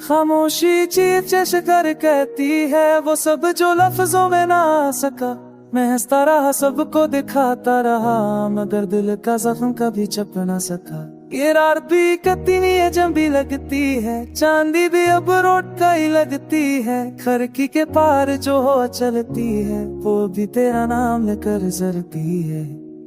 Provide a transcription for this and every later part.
खामोशी चीख जैसे कर कहती है वो सब जो लफ्जों में ना आ सका। मैं हंसता रहा सबको दिखाता रहा मगर दिल का जख्म कभी छप ना सका। ये रात भी कतनी जम भी लगती है, चांदी भी अब रोड का ही लगती है। खिड़की के पार जो हो चलती है वो भी तेरा नाम लेकर जरती है।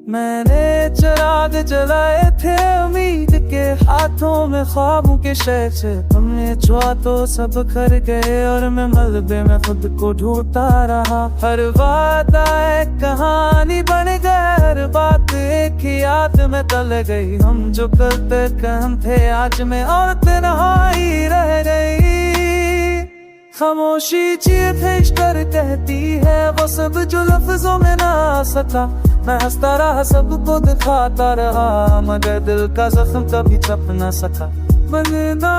मैंने चिराग जलाए थे उम्मीद के हाथों में ख्वाबों के शहर से। तुमने छुआ तो सब खर गए और मैं मलबे में खुद को ढूंढता रहा। हर वादा एक कहानी बन गया, हर बात एक ही याद में तल गई। हम जो कल तक हम थे आज में और तन्हाई रह गई। खामोशी चीख कर कहती है वो सब जो लफ्जों में ना आ सका। मैं हंसता रहा सबको दिखाता रहा मगर दिल का जख्म कभी छप ना सका। बनना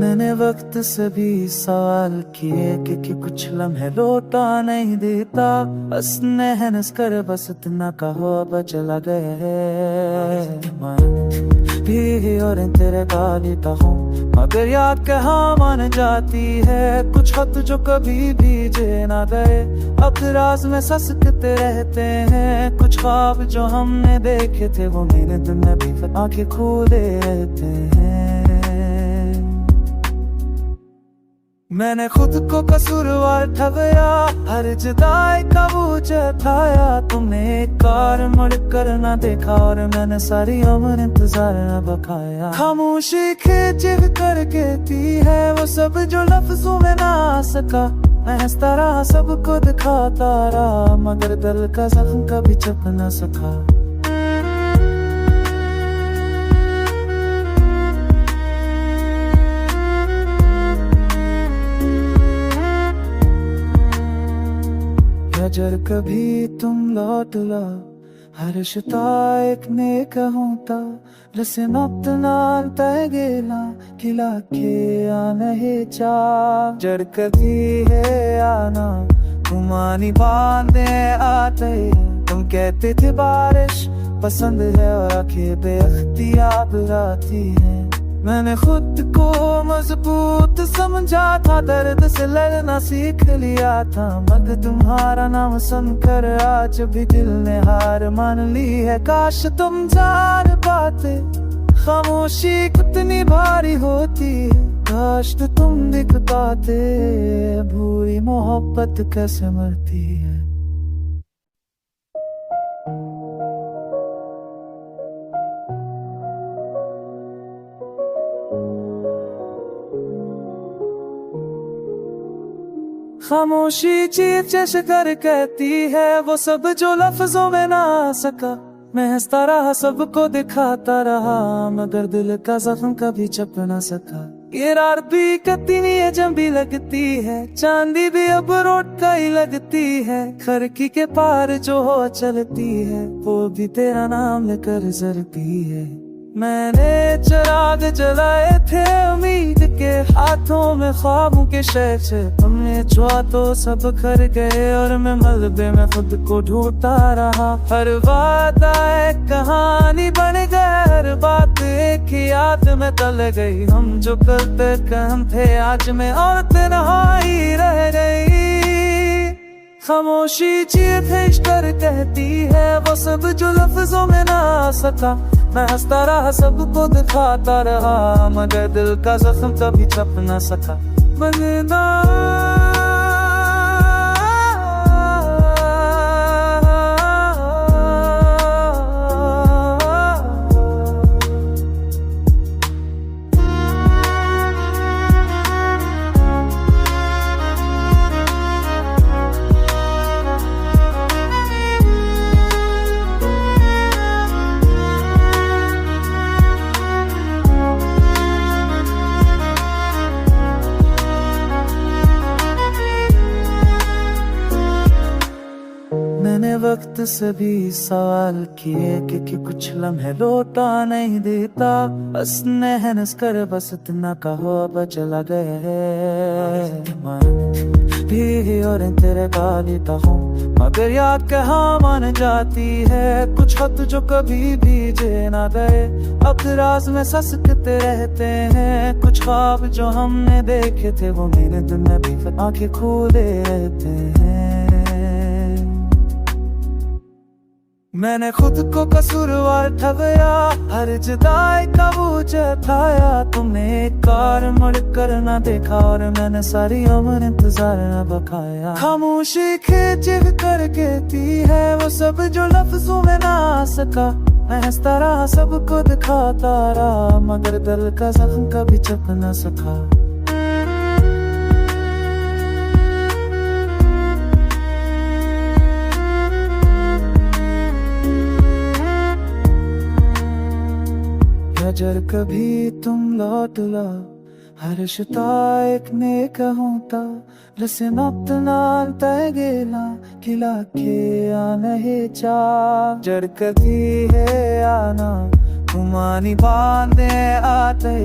मैंने वक्त से भी सवाल किए कि कुछ लम्हे लौटा नहीं देता। बस नहनस कर बस इतना कहो अब चला गया है। भी और तेरे गाली का हूँ मगर याद कहाँ मान जाती है। कुछ खत जो कभी भेजे ना गए अब राज में ससकते रहते हैं। कुछ ख्वाब जो हमने देखे थे वो मेरे दिल में भी आंखें खोले रहते हैं। मैंने खुद को कसूरवार ठहराया, हर जुदाई का बोझ उठाया। तुमने एक बार मुड़ कर ना देखा और मैंने सारी उम्र इंतजार न बखाया। खामोशी खींच कर कहती है वो सब जो लफ्जों में ना आ सका। मैं हंसता रहा सबको दिखाता रहा मगर दिल का जख्म कभी छप ना सका। जर कभी तुम लौट ला हर शिता एक ने कहूँता जैसे नप्तनाल तय गेला किला के आने चा। जर कभी है आना घुमानी बांधे आते। तुम कहते थे बारिश पसंद है और आंखें बेअख्तियार आती है। मैंने खुद को मजबूत समझा था, दर्द से लड़ना सीख लिया था मगर तुम्हारा नाम सुनकर आज भी दिल ने हार मान ली है। काश तुम जान पाते खामोशी कितनी भारी होती है। काश तुम दिख पाते बुरी मोहब्बत कैसे मरती है। खामोशी चीख जैसे कर कहती है वो सब जो लफ्जों में ना आ सका। मैं हंसता रहा सबको दिखाता रहा मगर दिल का जख्म कभी छप ना सका। ये रात भी कतनी जम भी लगती है, चांदी भी अब रोड का ही लगती है। खिड़की के पार जो हो चलती है वो भी तेरा नाम लेकर जरती है। मैंने चिराग जलाए थे उम्मीद के हाथों में ख्वाबों के शहर से। तुमने छुआ तो सब खर गए और मैं मलबे में खुद को ढूंढता रहा। हर वादा एक कहानी बन गया, हर बात एक ही याद में तल गई। हम जो कल तक हम थे आज में और तन्हाई रह गई। खामोशी चीख कर कहती है वो सब जो लफ्जों में ना आ सका। मैं हंसता रहा सबको दिखाता रहा मगर दिल का जख्म कभी छप ना सका। बनना वक्त से भी सवाल किए कि कुछ लम्हे लौटा नहीं देता, बस नहनस कर बस इतना कहो अब चला गया है भी और तेरे गालिता हूँ, मगर याद कहाँ मान जाती है कुछ खत जो कभी भीजे ना गए, अब राज में ससकते रहते हैं कुछ ख्वाब जो हमने देखे थे, वो मेरे दिन में भी आंखें खोले रहते हैं। मैंने खुद को कसूरवार ठहराया, हर जुदाई का बोझ उठाया, तुमने एक बार मुड़ कर ना देखा और मैंने सारी उम्र इंतजार न बकाया। खामोशी खींच कर कहती है वो सब जो लफ्जों में ना आ सका, मैं हंसता रहा सबको दिखाता रहा, मगर दिल का जख्म कभी छुप न सका। जर कभी तुम लौट ला हर शितायक ने कहूँता, लसन अपनाल तय गेला खिला के आना है चा, जर कभी है आना तुमानी बांधे आते,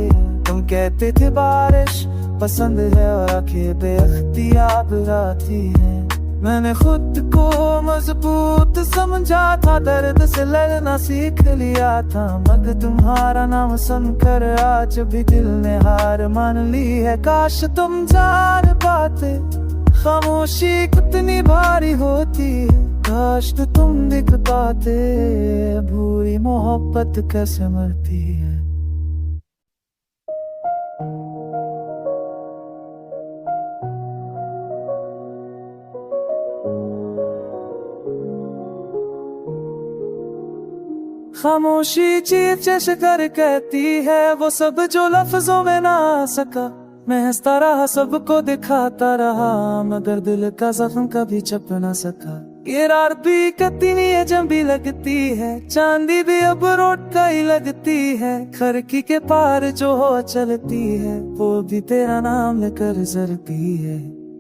तुम कहते थे बारिश पसंद है और आंखें बेअख्तियार आती है, मैंने खुद को मजबूत समझा था, दर्द से लड़ना सीख लिया था, मगर तुम्हारा नाम सुनकर आज भी दिल ने हार मान ली है। काश तुम जान पाते खामोशी कितनी भारी होती है, काश तो तुम दिख पाते बुरी मोहब्बत कैसे मरती है। खामोशी चीख जैसे कर कहती है वो सब जो लफ्जों में ना आ सका, मैं हंसता रहा सबको दिखाता रहा, मगर दिल का जख्म कभी छुप ना सका। ये रात भी कितनी अजब भी लगती है, चांदी भी अब रोड का ही लगती है, खिड़की के पार जो हो चलती है वो भी तेरा नाम लेकर जरती है।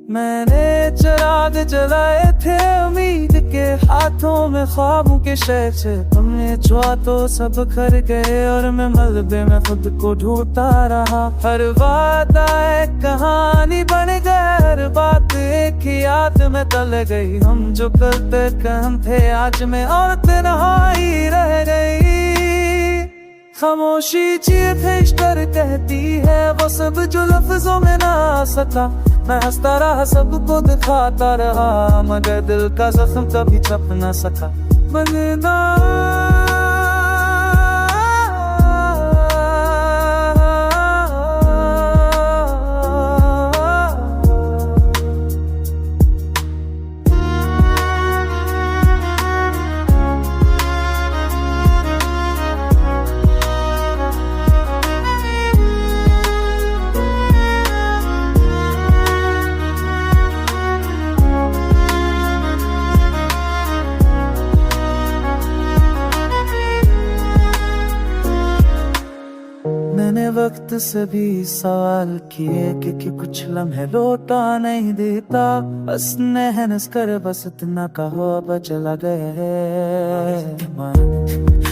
मैंने चिराग जलाए थे उम्मीद के हाथों में ख्वाबों के शहर से, तुमने छुआ तो सब खर गए और मैं मलबे में खुद को ढूंढता रहा, हर वादा एक कहानी बन गया, हर बात एक याद में तल गई, हम जो करते कहम थे आज में और तन्हाई रह गई। खामोशी चीख कर कहती है वो सब जो लफ्जों में ना आ सका, मैं हंसता रहा सबको दिखाता रहा, मगर दिल का जख्म कभी छुप न सका। बंदा मैंने वक्त से भी सवाल किए कि कुछ लम्हे लौटा नहीं देता, बस नहनस कर बस इतना कहो अब चला गया है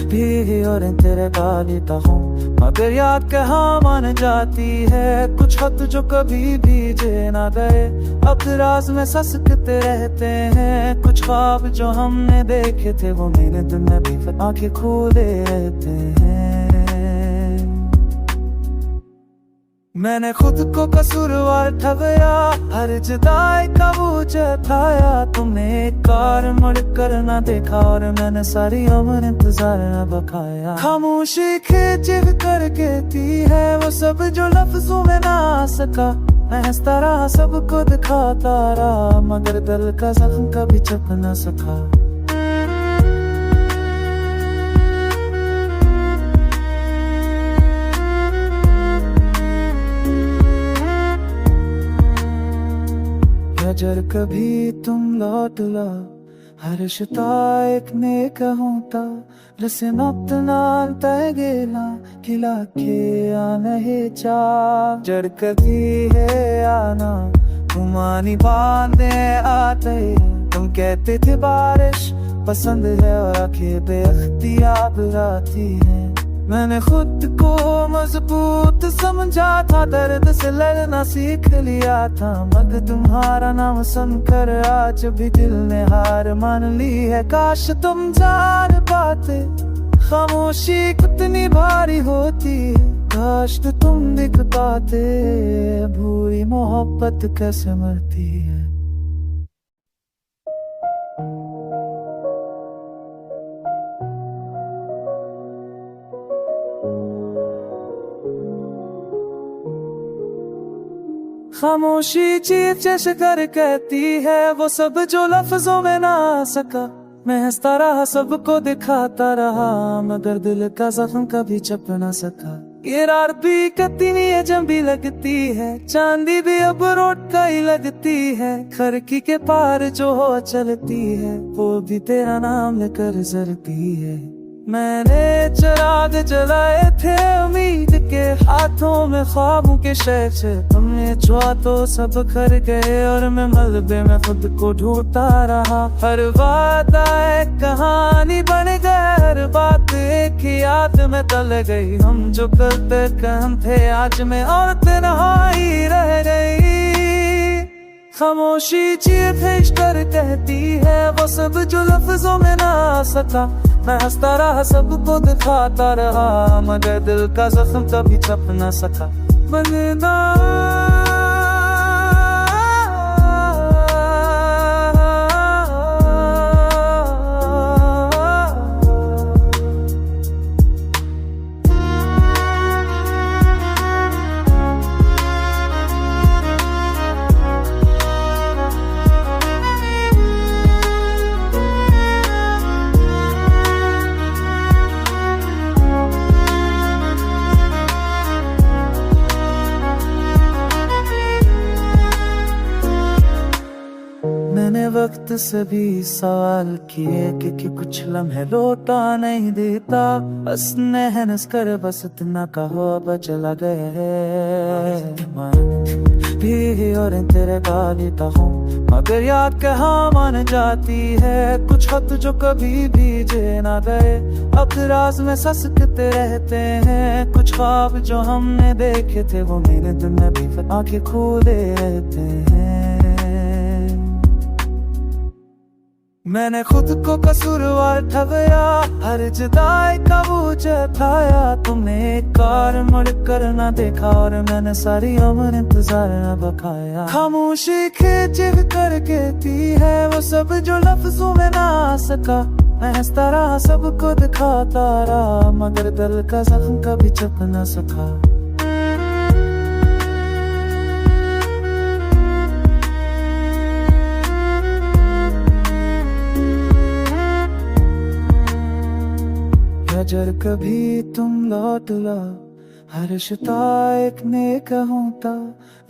भी और तेरे गालिता हूँ, मगर याद कहाँ मान जाती है कुछ खत जो कभी भीजे ना गए, अब राज में ससकते रहते हैं कुछ ख्वाब जो हमने देखे थे, वो मेरे दिन में भी आंखें खोले रहते हैं। मैंने खुद को कसूरवार ठहराया, हर जुदाई का बोझ उठाया, तुमने एक बार मुड़ कर ना देखा और मैंने सारी उम्र इंतजार न बकाया। खामोशी खींच कर कहती है वो सब जो लफ्जों में ना आ सका, मैं हंसता रहा सबको दिखाता रहा, मगर दिल का जख्म कभी छुप न सका। जर कभी तुम लौट ला हर शितायक ने कहूँता, लसन अपनाल तय गेला खिला के आना है चा, जर कभी है आना तुमानी बांधे आते, तुम कहते थे बारिश पसंद है और आंखें बेअख्तियार आती हैं। मैंने खुद को मजबूत समझा था, दर्द से लड़ना सीख लिया था, मगर तुम्हारा नाम सुनकर आज भी दिल ने हार मान ली है। काश तुम जान पाते खामोशी कितनी भारी होती है, काश तुम दिख पाते बुरी मोहब्बत कैसे मरती है। खामोशी चीख जैसे कर कहती है वो सब जो लफ्जों में ना आ सका। मैं हंसता रहा सबको दिखाता रहा, मगर दिल का जख्म कभी छुप ना सका। ये रात भी कितनी अजब भी लगती है, चांदी भी अब रोड का ही लगती है। खिड़की के पार जो हो चलती है वो भी तेरा नाम लेकर जरती है। मैंने चिराग जलाए थे उम्मीद के हाथों में ख्वाबों के शहर, तुमने छुआ तो सब खर गए और मैं मलबे में खुद को ढूंढता रहा। हर वादा एक कहानी बन गया, हर बात एक याद में तल गई। हम जो करते कहम थे आज में और तन्हाई रह गई। खामोशी चीख कर कहती है वो सब जो लफ्जों में ना आ सका। मैं हंसता रहा सबको दिखाता रहा, मगर दिल का जख्म कभी छुप ना सका। बनना मैंने वक्त से भी सवाल किए कि कुछ लम्हे लौटा नहीं देता। बस नहनस कर बस इतना कहो अब चला गया है। भी और तेरे गालिता हूँ मगर याद कहाँ मान जाती है। कुछ खत जो कभी भेजे ना गए अब राज में ससकते रहते हैं। कुछ ख्वाब जो हमने देखे थे वो मेरे दिल में भी आंखें खोले रहते हैं। मैंने खुद को कसूरवार ठहराया, हर जुदाई का बोझ उठाया। तुमने एक बार मुड़ कर ना देखा और मैंने सारी उम्र इंतजार न बकाया। खामोशी खींच कर कहती है वो सब जो लफ्जों में ना आ सका। मैं हंसता रहा सबको दिखाता रहा, मगर दिल का जख्म कभी छुप न सका। अगर कभी तुम लौट ला हर शिता एक ने कहूँता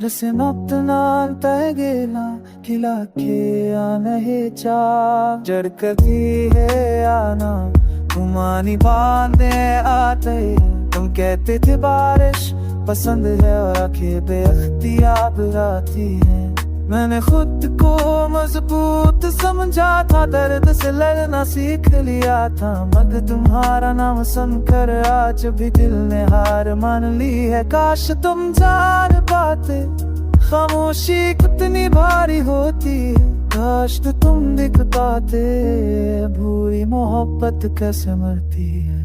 रसे नब्त नाल तैगेला खिला के आना है चा जड़ कभी है आना घुमानी बांधे आते। तुम कहते थे बारिश पसंद है और आंखें बेअख्तियार आती हैं। मैंने खुद को मजबूत समझा था, दर्द से लड़ना सीख लिया था, मगर तुम्हारा नाम सुनकर आज भी दिल ने हार मान ली है। काश तुम जान पाते खामोशी कितनी भारी होती है, काश तुम दिख पाते बुरी मोहब्बत कैसे मरती है।